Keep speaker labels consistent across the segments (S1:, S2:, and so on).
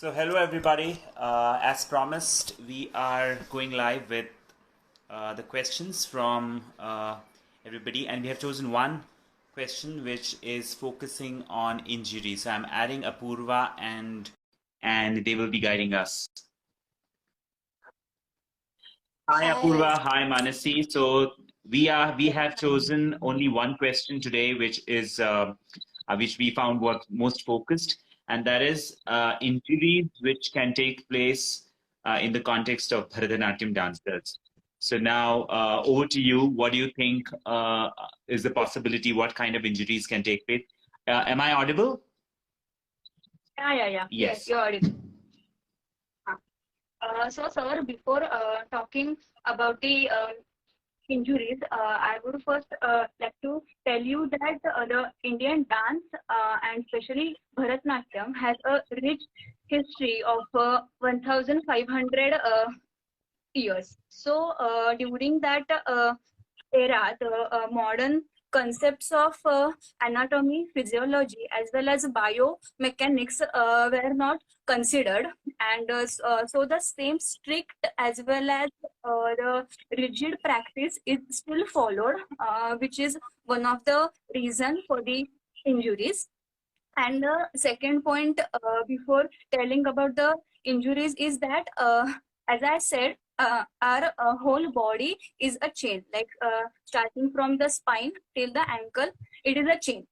S1: So, hello everybody. As promised, we are going live with the questions from everybody, and we have chosen one question which is focusing on injury. So, I'm adding Apurva, and they will be guiding us. Hi Apurva, hi Manasi. So we have chosen only one question today, which we found was most focused, and that is injuries which can take place in the context of Bharatanatyam dancers. So now over to you. What do you think is the possibility? What kind of injuries can take place? Am I audible?
S2: Yeah.
S1: Yes.
S2: You're audible. So, sir, before talking about the injuries, I would first like to tell you that the Indian dance and especially Bharatnatyam has a rich history of 1,500 years. So, during that era, the modern concepts of anatomy, physiology, as well as biomechanics were not considered, and so the same strict as well as the rigid practice is still followed, which is one of the reason for the injuries. And the second point, before telling about the injuries, is that, as I said, our whole body is a chain, like starting from the spine till the ankle, it is a chain.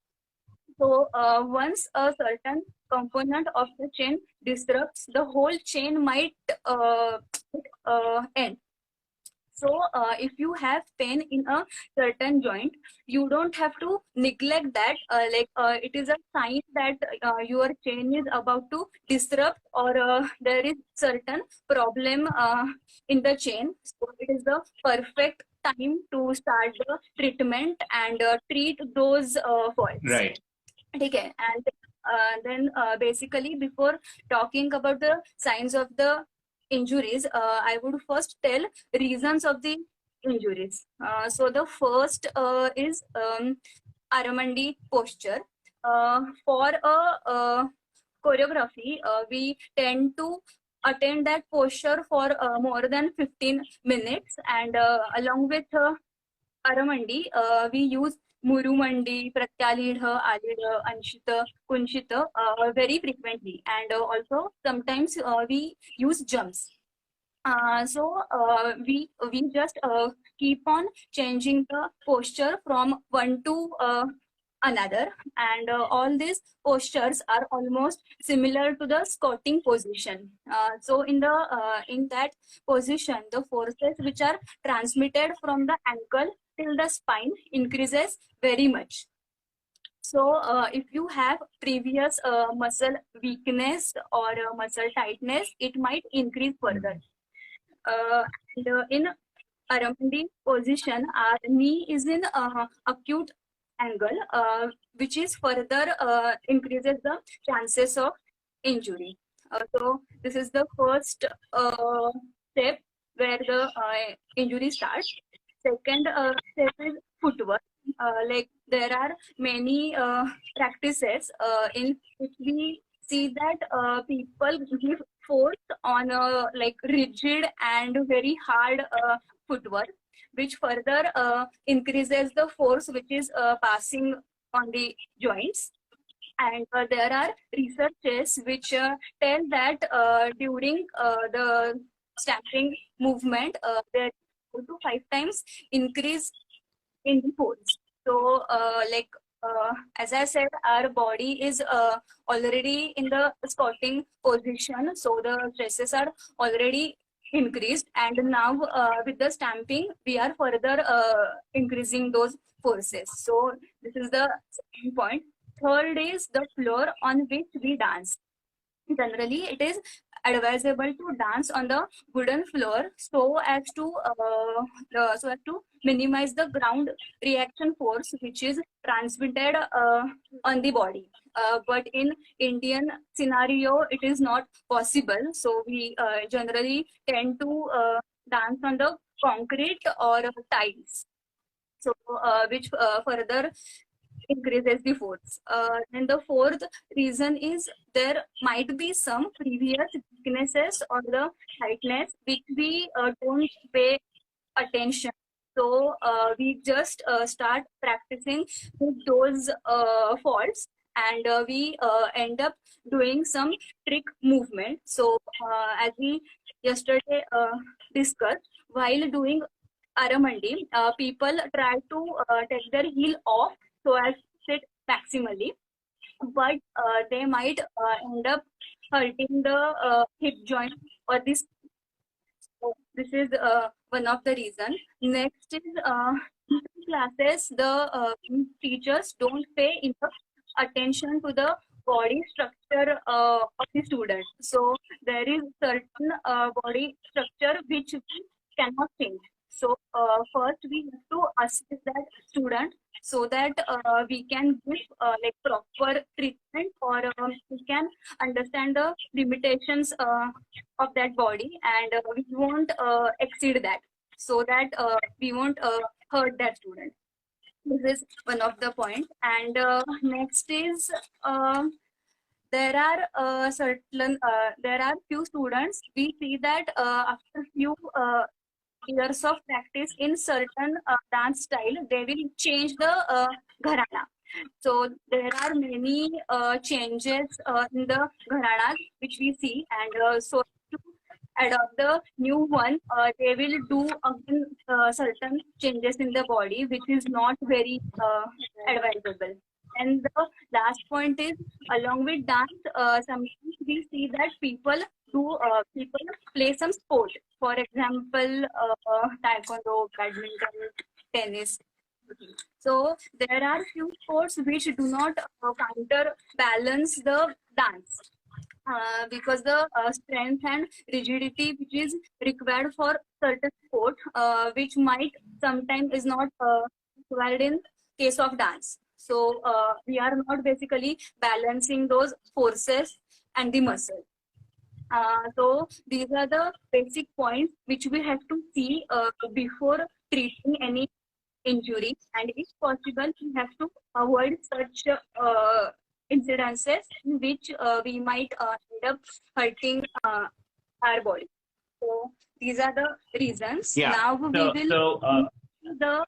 S2: So once a certain component of the chain disrupts, the whole chain might end. So, if you have pain in a certain joint, you don't have to neglect that. It is a sign that your chain is about to disrupt, or there is certain problem in the chain. So, it is the perfect time to start the treatment and treat those faults.
S1: Right.
S2: Okay, and then basically before talking about the signs of the injuries, I would first tell reasons of the injuries. So the first is Aramandi posture. For a choreography, we tend to attend that posture for more than 15 minutes, and along with Aramandi, we use Murumandi, Pratyalidha, Alidha, Anshita, Kunshita very frequently, and also sometimes we use jumps. We just keep on changing the posture from one to another, and all these postures are almost similar to the squatting position. So in that position, the forces which are transmitted from the ankle till the spine increases very much. So, if you have previous muscle weakness or muscle tightness, it might increase further. In Aramandi position, our knee is in acute angle, which is further increases the chances of injury. So, this is the first step where the injury starts. Second step is footwork. Like there are many practices in which we see that people give force on a like rigid and very hard footwork, which further increases the force which is passing on the joints. And there are researches which tell that during the stamping movement, there is 4 to 5 times increase in the force. So, as I said, our body is already in the squatting position, so the stresses are already increased, and now with the stamping, we are further increasing those forces. So, this is the second point. Third is the floor on which we dance. Generally, it is advisable to dance on the wooden floor so as to minimize the ground reaction force which is transmitted on the body. But in Indian scenario, it is not possible. So we generally tend to dance on the concrete or tiles. So which further increases the force. And the fourth reason is there might be some previous weaknesses or the tightness which we don't pay attention. So we just start practicing with those faults, and we end up doing some trick movement. So as we yesterday discussed, while doing Aramandi, people try to take their heel off so as to sit maximally, but they might end up hurting the hip joint or this. So this is one of the reasons. Next is in classes, the teachers don't pay enough attention to the body structure of the student. So there is certain body structure which we cannot change. So first we have to assess that student so that we can give like proper treatment, or we can understand the limitations of that body, and we won't exceed that, so that we won't hurt that student. This is one of the point. And next is there are there are few students we see that after few years of practice in certain dance style, they will change the gharana. So there are many changes in the gharanas which we see, and so to adopt the new one, they will do again certain changes in the body, which is not very advisable. And the last point is, along with dance, sometimes we see that people play some sport. For example, taekwondo, badminton, tennis. So there are few sports which do not counterbalance the dance. Because the strength and rigidity which is required for certain sport, which might sometimes is not required in case of dance. So we are not basically balancing those forces and the muscle. So these are the basic points which we have to see before treating any injury, and if possible, we have to avoid such incidences in which we might end up hurting our body. So these are the reasons.
S1: Yeah.
S2: Now we will the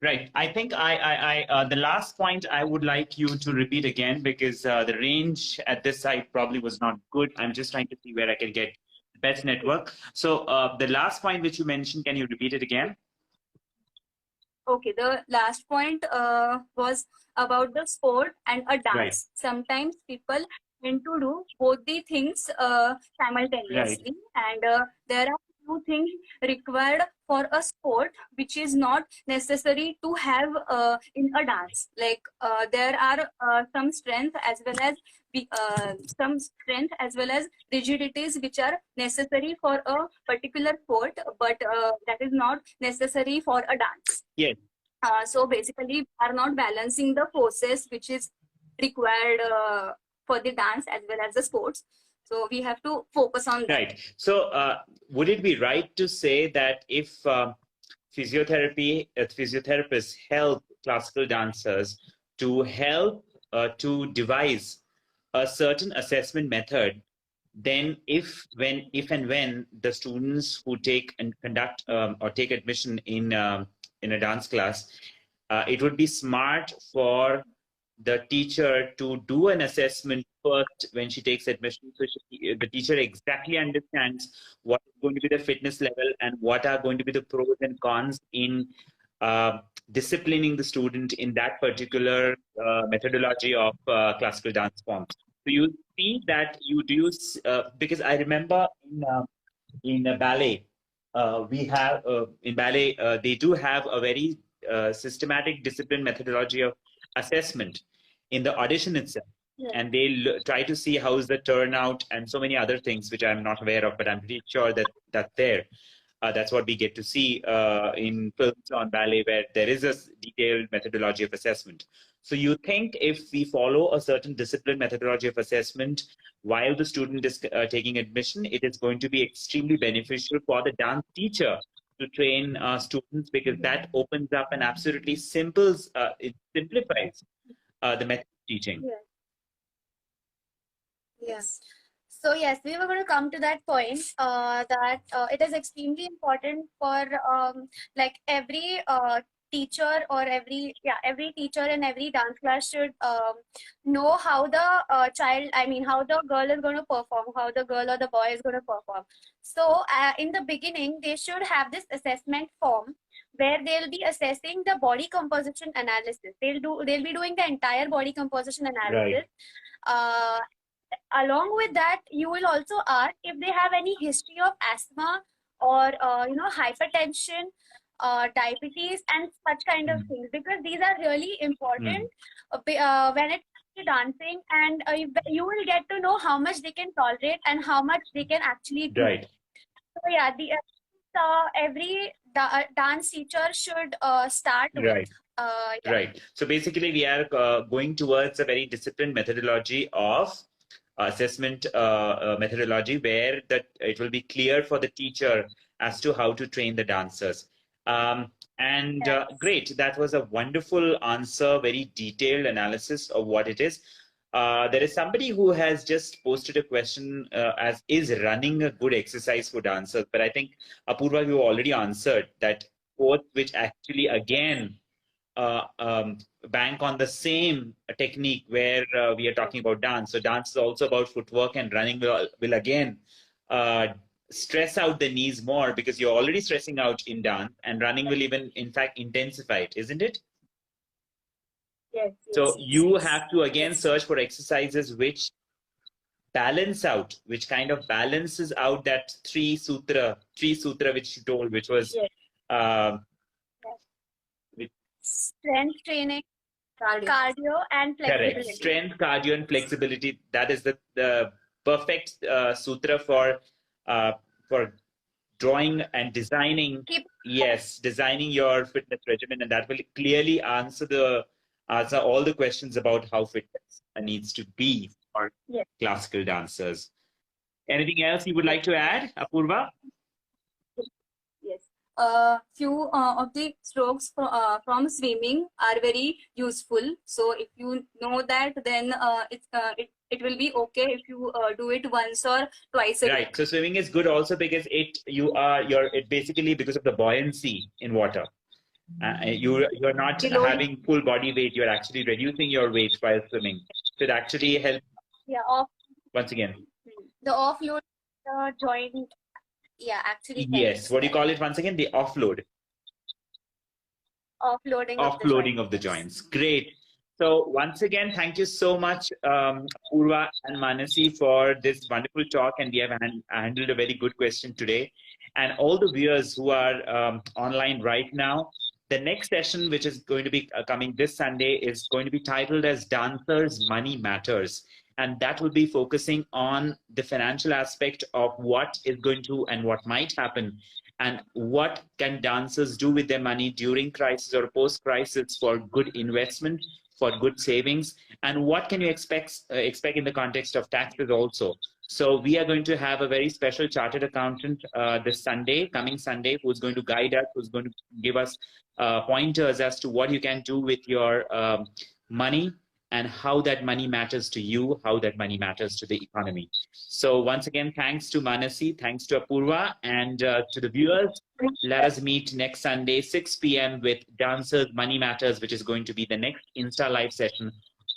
S1: Right. I think the last point I would like you to repeat again, because the range at this site probably was not good. I'm just trying to see where I can get best network. So the last point which you mentioned, can you repeat it again?
S2: Okay, the last point was about the sport and a dance.
S1: Right.
S2: Sometimes people tend to do both the things simultaneously, and there are few things required for a sport which is not necessary to have in a dance. Like there are some strength as well as rigidities which are necessary for a particular sport, but that is not necessary for a dance.
S1: Yes.
S2: So basically, we are not balancing the forces which is required for the dance as well as the sports. So we have to focus on that.
S1: Right. So would it be right to say that if physiotherapists help classical dancers to help to devise a certain assessment method, then if and when the students who take and conduct or take admission in a dance class, it would be smart for the teacher to do an assessment first when she takes admission, so the teacher exactly understands what is going to be the fitness level and what are going to be the pros and cons in disciplining the student in that particular methodology of classical dance forms. So you see that you do use, because I remember in ballet, we have in ballet, they do have a very systematic discipline methodology of assessment in the audition itself.
S2: Yeah.
S1: And they try to see how is the turnout and so many other things which I'm not aware of, but I'm pretty sure that that's there. That's what we get to see in films on ballet, where there is a detailed methodology of assessment. So you think if we follow a certain discipline methodology of assessment while the student is taking admission, it is going to be extremely beneficial for the dance teacher to train students, because that opens up and absolutely it simplifies the method of teaching.
S2: Yes.
S3: Yes. So yes, we were going to come to that point that it is extremely important for like every teacher or every teacher in every dance class should know how the how the girl is going to perform, how the girl or the boy is going to perform. So in the beginning, they should have this assessment form where they'll be assessing the body composition analysis. They'll be doing the entire body composition analysis. Uh, Along with that, you will also ask if they have any history of asthma or hypertension, diabetes, and such kind of things, because these are really important when it comes to dancing, and you will get to know how much they can tolerate and how much they can actually do.
S1: Right.
S3: So yeah, every dance teacher should start
S1: Right.
S3: with. Yeah.
S1: Right. So basically, we are going towards a very disciplined methodology of assessment methodology, where it will be clear for the teacher as to how to train the dancers. Great, that was a wonderful answer, very detailed analysis of what it is. There is somebody who has just posted a question as is running a good exercise for dancers, but I think Apurva, you already answered that quote, which actually again bank on the same technique where we are talking about dance. So dance is also about footwork, and running will again stress out the knees more, because you're already stressing out in dance, and running will even in fact intensify it, isn't it?
S2: Yes.
S1: So you have to again search for exercises which balance out, which kind of balances out that three sutra which you told, which was
S3: strength training, cardio, and flexibility.
S1: Correct. Strength, cardio, and flexibility. That is the perfect sutra for drawing and designing. Designing your fitness regimen, and that will clearly answer all the questions about how fitness needs to be for classical dancers. Anything else you would like to add, Apurva?
S2: Few of the strokes from swimming are very useful. So if you know that, then it will be okay if you do it once or twice a
S1: Right.
S2: week.
S1: So swimming is good also because it basically, because of the buoyancy in water. You're not having full body weight. You're actually reducing your weight while swimming. So it actually helps.
S3: Yeah.
S1: Once again.
S3: The offload joint. Yeah, actually.
S1: Yes. What do you call it once again? The offload.
S3: Offloading
S1: of the joints. Great. So once again, thank you so much, Purva and Manasi, for this wonderful talk. And we have handled a very good question today. And all the viewers who are online right now, the next session, which is going to be coming this Sunday, is going to be titled as Dancers Money Matters. And that will be focusing on the financial aspect of what is going to and what might happen, and what can dancers do with their money during crisis or post-crisis for good investment, for good savings, and what can you expect in the context of taxes also. So we are going to have a very special chartered accountant this coming Sunday, who's going to guide us, who's going to give us pointers as to what you can do with your money, and how that money matters to you, how that money matters to the economy. So once again, thanks to Manasi, thanks to Apurva, and to the viewers. Let us meet next Sunday, 6 p.m. with Dancers Money Matters, which is going to be the next Insta Live session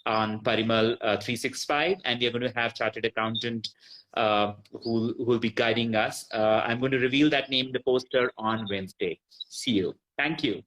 S1: on Parimal 365. And we are going to have Chartered Accountant who will be guiding us. I'm going to reveal that name in the poster on Wednesday. See you. Thank you.